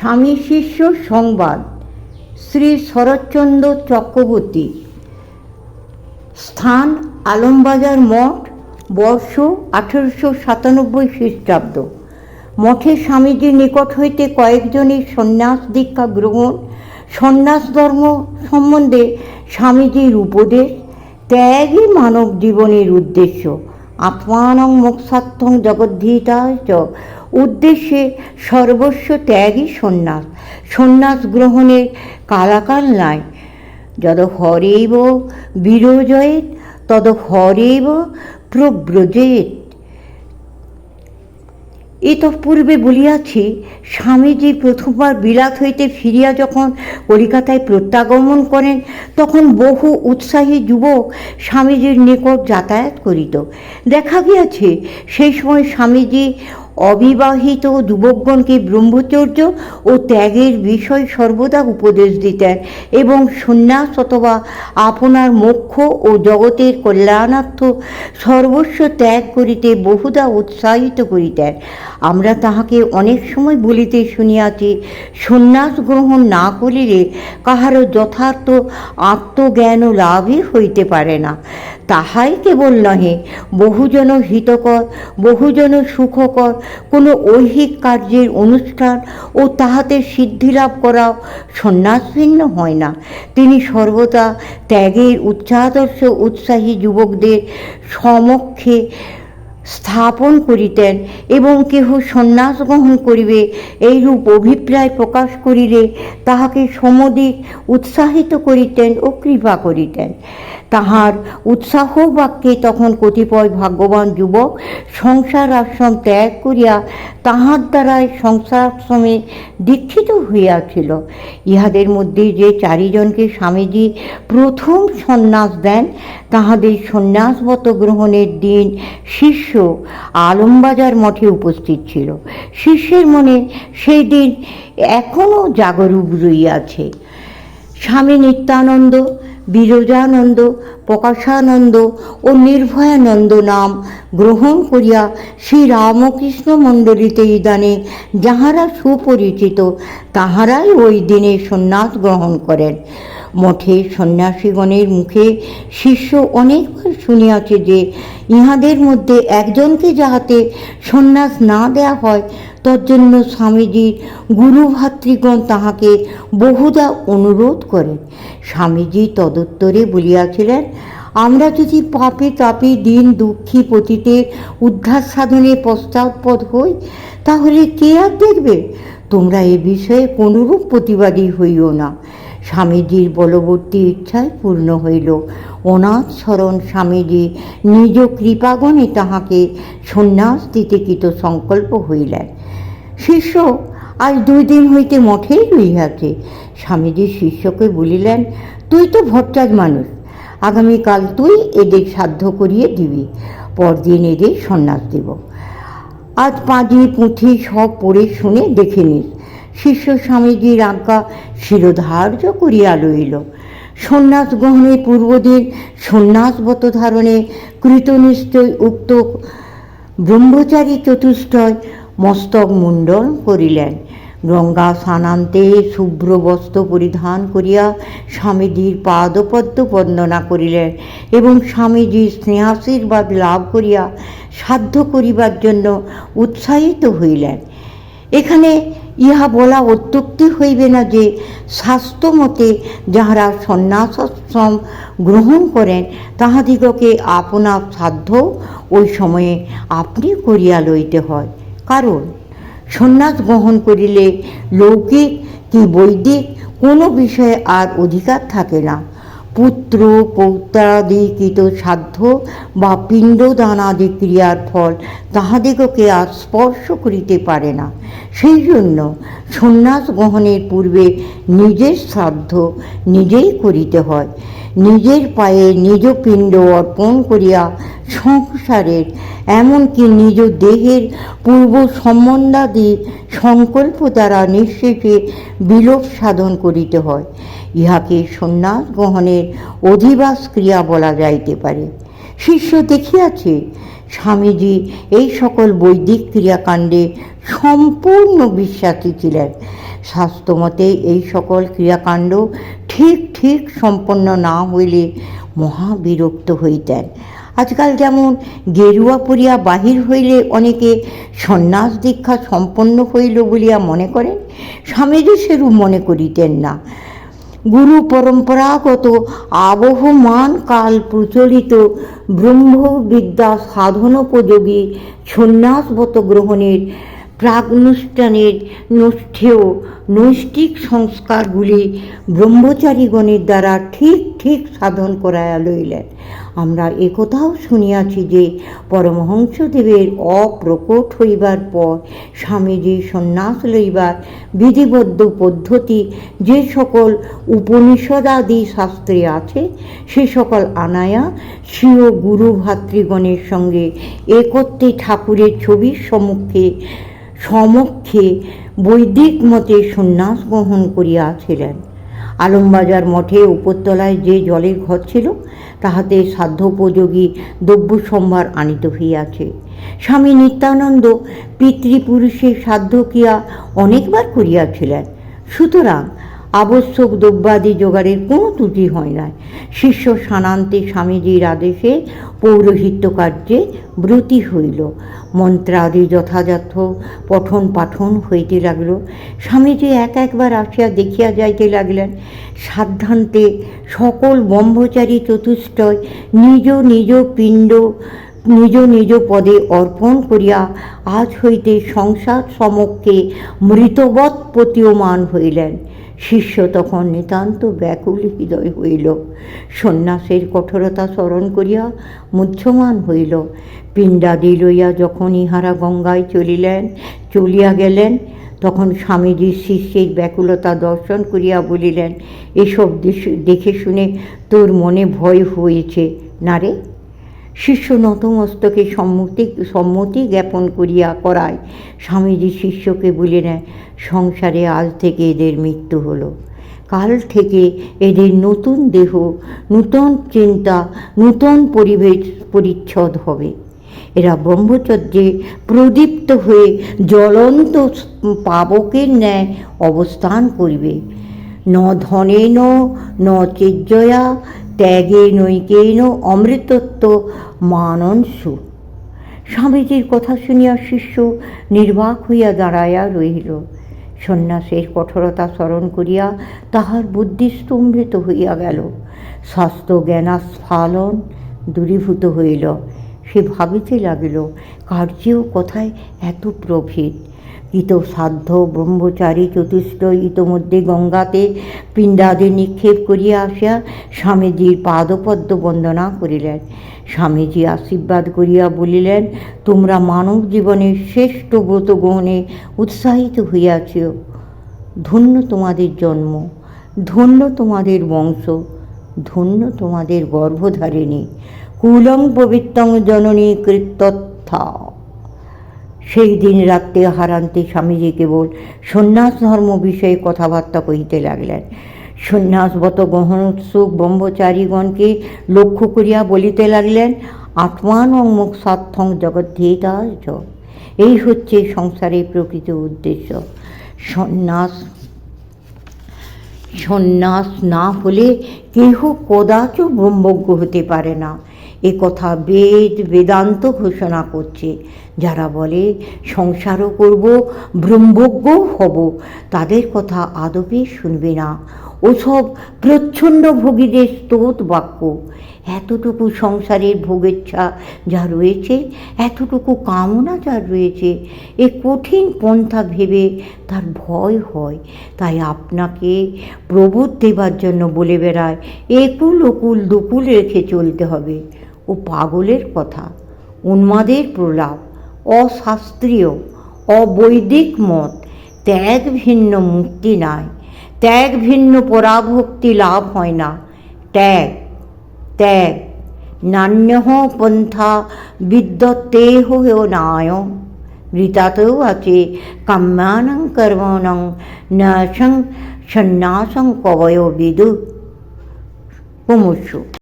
স্বামী শিষ্য সংবাদ শ্রী শরৎচন্দ্র চক্রবর্তী। স্থান আলমবাজার মঠ, বর্ষ 1897 খ্রিস্টাব্দ। মঠে স্বামীজির নিকট হইতে কয়েকজনের সন্ন্যাস দীক্ষা গ্রহণ, সন্ন্যাস ধর্ম সম্বন্ধে স্বামীজির উপদেশ, ত্যাগই মানব জীবনের উদ্দেশ্য, আত্মানং মোক্ষার্থং জগদ্ধিতায় চ, উদ্দেশ্যে সর্বস্ব ত্যাগই সন্ন্যাস। সন্ন্যাস গ্রহণের কালাকাল নাই। যদ হরেব বিরজয়েত তদ হরেব প্রব্রজেত। ইতঃপূর্বে বলিয়াছি, স্বামীজি প্রথমবার বিলাত হইতে ফিরিয়া যখন কলিকাতায় প্রত্যাগমন করেন, তখন বহু উৎসাহী যুবক স্বামীজির নিকট যাতায়াত করিত। দেখা গিয়াছে, সেই সময় স্বামীজি অবিবাহিত যুবকগণকে ব্রহ্মচর্য ও ত্যাগের বিষয় সর্বদা উপদেশ দিতেন এবং সন্ন্যাস অথবা আপনার মোক্ষ ও জগতের কল্যাণার্থ সর্বস্ব ত্যাগ করিতে বহুদা উৎসাহিত করিতেন। আমরা তাহাকে অনেক সময় বলিতে শুনিয়াছি, সন্ন্যাস গ্রহণ না করিলে কাহারও যথার্থ আত্মজ্ঞান লাভই হইতে পারে না। তাহাই কেবল নহে, বহুজন হিতকর, বহুজন সুখকর কোনো ঐহিক কার্যের অনুষ্ঠান ও তাহাতে সিদ্ধিলাভ করাও সন্ন্যাস ভিন্ন হয় না। তিনি সর্বদা ত্যাগের উচ্চাদর্শ উৎসাহী যুবকদের সমক্ষে স্থাপন করিতেন এবং কেহ সন্ন্যাস গ্রহণ করিবে এইরূপ অভিপ্রায় প্রকাশ করিলে তাহাকে সমধিক উৎসাহিত করিতেন ও কৃপা করিতেন। তাহার উৎসাহ বাক্যে তখন কতিপয় ভাগ্যবান যুবক সংসার আশ্রম ত্যাগ করিয়া তাহার দ্বারাই সংসারাশ্রমে দীক্ষিত হইয়াছিল। ইহাদের মধ্যে যে চারিজনকে স্বামীজি প্রথম সন্ন্যাস দেন, তাহাদের সন্ন্যাসব্রত গ্রহণের দিন শিষ্য আলমবাজার মঠে উপস্থিত ছিল। শিষ্যের মনে সেই দিন এখনও জাগরূক রহিয়াছে। স্বামী নিত্যানন্দ, বিরজানন্দ, প্রকাশানন্দ ও নির্ভয়ানন্দ নাম গ্রহণ করিয়া শ্রী রামকৃষ্ণ মণ্ডলীতে ইদানে যাহারা সুপরিচিত, তাহারাই ওই দিনে সন্ন্যাস গ্রহণ করেন। মঠের সন্ন্যাসীগণের মুখে শিষ্য অনেকবার শুনিয়াছে যে ইহাদের মধ্যে একজনকে যাহাতে সন্ন্যাস না দেয়া হয়, তজ্জন্য স্বামীজির গুরুভাতৃগণ তাহাকে বহুদা অনুরোধ করেন। স্বামীজি তদুত্তরে বলিয়াছিলেন, আমরা যদি পাপে তাপে দিন দুঃখী পতিতের উদ্ধার সাধনে পশ্চাৎপদ হই, তাহলে কে আর দেখবে? তোমরা এ বিষয়ে কোনরূপ প্রতিবাদী হইও না। স্বামীজির বলবর্তী ইচ্ছায় পূর্ণ হইল। অনাথ শরণ স্বামীজি নিজ কৃপাগণে তাহাকে সন্ন্যাস দিতে কৃত সংকল্প হইলেন। শিষ্য আজ 2 দিন হইতে মঠেই রহিয়াছে। স্বামীজি শিষ্যকে বলিলেন, তুই তো ভট্টাচ মানুষ, আগামীকাল তুই এদের সাধ্য করিয়ে দিবি, পরদিন এদের সন্ন্যাস দিব। আজ পাঁজি পুঁথি সব পড়ে শুনে দেখে নিস। শিষ্য স্বামীজির আজ্ঞা শিরোধার্য করিয়া লইল। সন্ন্যাস গ্রহণের পূর্বদিন সন্ন্যাসব্রত ধারণে কৃতনিশ্চয় উক্ত ব্রহ্মচারী চতুষ্টয় মস্তক মুণ্ডন করিলেন। গঙ্গা স্নানান্তে শুভ্র বস্ত্র পরিধান করিয়া স্বামীজির পাদপদ্ম বন্দনা করিলেন এবং স্বামীজির স্নেহাশীর্বাদ লাভ করিয়া সাধ্য করিবার জন্য উৎসাহিত হইলেন। এখানে ইহা বলা অত্যুক্তি হইবে না যে শাস্ত্রমতে যাহারা সন্ন্যাসাশ্রম গ্রহণ করেন, তাহাদিগকে আপনার সাধ্য ওই সময়ে আপনি করিয়া লইতে হয়। কারণ সন্ন্যাস গ্রহণ করিলে লৌকিক কি বৈদিক কোনো বিষয়ে আর অধিকার থাকে না। পুত্র পৌত্রাদিকৃত সাধ্য বা পিণ্ডদানাদি ক্রিয়ার ফল তাহাদিগকে আর স্পর্শ করিতে পারে না। সেই জন্য সন্ন্যাস গ্রহণের পূর্বে নিজের শ্রাদ্ধ নিজেই করিতে হয়। নিজের পায়ে নিজ পিণ্ড অর্পণ করিয়া সংসারের এমনকি নিজ দেহের পূর্ব সম্বন্ধাদি সংকল্প দ্বারা নিঃশেষে বিলোপ সাধন করিতে হয়। ইহাকে সন্ন্যাস গ্রহণের অধিবাস ক্রিয়া বলা যাইতে পারে। শিষ্য দেখিয়াছে, স্বামীজি এই সকল বৈদিক ক্রিয়াকাণ্ডে সম্পূর্ণ বিশ্বাসী ছিলেন। শাস্ত্রমতে এই সকল ক্রিয়াকাণ্ড ঠিক ঠিক সম্পন্ন না হইলে মহাবিরক্ত হইতেন। আজকাল যেমন গেরুয়া পরিয়া বাহির হইলে অনেকে সন্ন্যাস দীক্ষা সম্পন্ন হইল বলিয়া মনে করেন, স্বামীজি সেরূপ মনে করিতেন না। গুরু পরম্পরাগত আবহমান কাল প্রচলিত ব্রহ্মবিদ্যা সাধনোপযোগী সন্ন্যাসব্রত গ্রহণের প্রাগনুষ্ঠানের নষ্ঠেয় নৈষ্ঠিক সংস্কারগুলি ব্রহ্মচারীগণের দ্বারা ঠিক ঠিক সাধন করাইয়া লইলেন। আমরা একথাও শুনিয়াছি যে পরমহংসদেবের অপ্রকট হইবার পর স্বামীজি সন্ন্যাস লইবার বিধিবদ্ধ পদ্ধতি যে সকল উপনিষদাদি শাস্ত্রে আছে সে সকল আনায়া স্বীয় গুরু ভাতৃগণের সঙ্গে একত্রে ঠাকুরের ছবির সমক্ষে বৈদিক মতে সন্ন্যাস গ্রহণ করিয়াছিলেন। আলমবাজার মঠে উপরতলায় যে জলের ঘর ছিল তাহাতে সাধ্যোপযোগী দ্রব্য সম্ভার আনিত হইয়াছে। স্বামী নিত্যানন্দ পিতৃপুরুষের সাধ্যক্রিয়া অনেকবার করিয়াছিলেন, সুতরাং আবশ্যক দ্রব্যাদি জোগাড়ের কোনো ত্রুটি হয় নাই। শিষ্য সানান্তে স্বামীজির আদেশে পৌরোহিত্য কার্যে ব্রতী হইল। মন্ত্রাদি যথাযথ পঠন পাঠন হইতে লাগল। স্বামীজি একবার আসিয়া দেখিয়া যাইতে লাগলেন। সাধ্যান্তে সকল ব্রহ্মচারী চতুষ্টয় নিজ নিজ পিণ্ড নিজ নিজ পদে অর্পণ করিয়া আজ হইতে সংসার সমক্ষে মৃতবৎ প্রতীয়মান হইলেন। শিষ্য তখন নিতান্ত ব্যাকুল হৃদয় হইল, সন্ন্যাসের কঠোরতা স্মরণ করিয়া মুহ্যমান হইল। পিণ্ডাদি লইয়া যখন ইহারা গঙ্গায় চলিয়া গেলেন, তখন স্বামীজির শিষ্যের ব্যাকুলতা দর্শন করিয়া বলিলেন, এসব দেখে শুনে তোর মনে ভয় হয়েছে না রে? শিষ্য নতমস্তকে সম্মতি জ্ঞাপন করায় স্বামীজি শিষ্যকে বলিলেন, সংসারে আজ থেকে এদের মৃত্যু হলো, কাল থেকে এদের নতুন দেহ, নূতন চিন্তা, নূতন পরিচ্ছদ হবে। এরা ব্রহ্মচর্যে প্রদীপ্ত হয়ে জ্বলন্ত পাবকের ন্যায় অবস্থান করিবে। ন ধনেন ন চেজ্জয়া ত্যাগে নৈকেন অমৃতত্ব মাননসু। স্বামীজির কথা শুনিয়া শিষ্য নির্বাক হইয়া দাঁড়াইয়া রহিল। সন্ন্যাসের কঠোরতা স্মরণ করিয়া তাহার বুদ্ধি স্তম্ভিত হইয়া গেল। শাস্ত্র জ্ঞানাস্ফালন দূরীভূত হইল। সে ভাবিতে লাগিল, কার্যেও কথায় এত প্রভেদ। সাধ্য ব্রহ্মচারী চতুষ্টয় ইতোমধ্যে গঙ্গাতে পিণ্ডাদি নিক্ষেপ করিয়া আসিয়া স্বামীজির পাদপদ্ম বন্দনা করিলেন। স্বামীজি আশীর্বাদ করিয়া বলিলেন, তোমরা মানব জীবনের শ্রেষ্ঠ ব্রত গ্রহণে উৎসাহিত হইয়াছ। ধন্য তোমাদের জন্ম, ধন্য তোমাদের বংশ, ধন্য তোমাদের গর্ভধারিণী, কুলং পবিত্রং জননী কৃত্যর্থা। সেই দিন রাত্রে আহারান্তে স্বামীজি কেবল সন্ন্যাস ধর্ম বিষয়ে কথাবার্তা কহিতে লাগলেন। সন্ন্যাসব্রত গ্রহণ উৎসুক ব্রহ্মচারীগণকে লক্ষ্য করিয়া বলিতে লাগলেন, আত্মানং মোক্ষার্থং জগদ্ধেতাশ্চ। এই হচ্ছে সংসারের প্রকৃত উদ্দেশ্য। সন্ন্যাস না হলে কেহ কদাচ ব্রহ্মজ্ঞ হতে পারে না। এ কথা বেদান্ত ঘোষণা করছে। যারা বলে সংসারও করব, ব্রহ্মজ্ঞও হব, তাদের কথা আদপে শুনবে না। ওসব প্রচ্ছন্ন ভোগীদের স্তোত বাক্য। এতটুকু সংসারের ভোগেচ্ছা যা রয়েছে, এতটুকু কামনা যার রয়েছে, এ কঠিন পন্থা ভেবে তার ভয় হয়। তাই আপনাকে প্রবোধ দেবার জন্য বলে বেড়ায়, একুল ওকুল দুকুল রেখে চলতে হবে। ও পাগলের কথা, উন্মাদের প্রলাপ, অশাস্ত্রীয়, অবৈদিক মত। ত্যাগ ভিন্ন মুক্তি নাই, ত্যাগ ভিন্ন পরাভক্তি লাভ হয় না। ত্যাগ ত্যাগ নান্যহ পন্থা বিদ্যতেহ নায়। গীতাতেও আছে, কাম্যানং কর্মণং ন সন্ন্যাসং কবয় বিদু। মুমুক্ষু।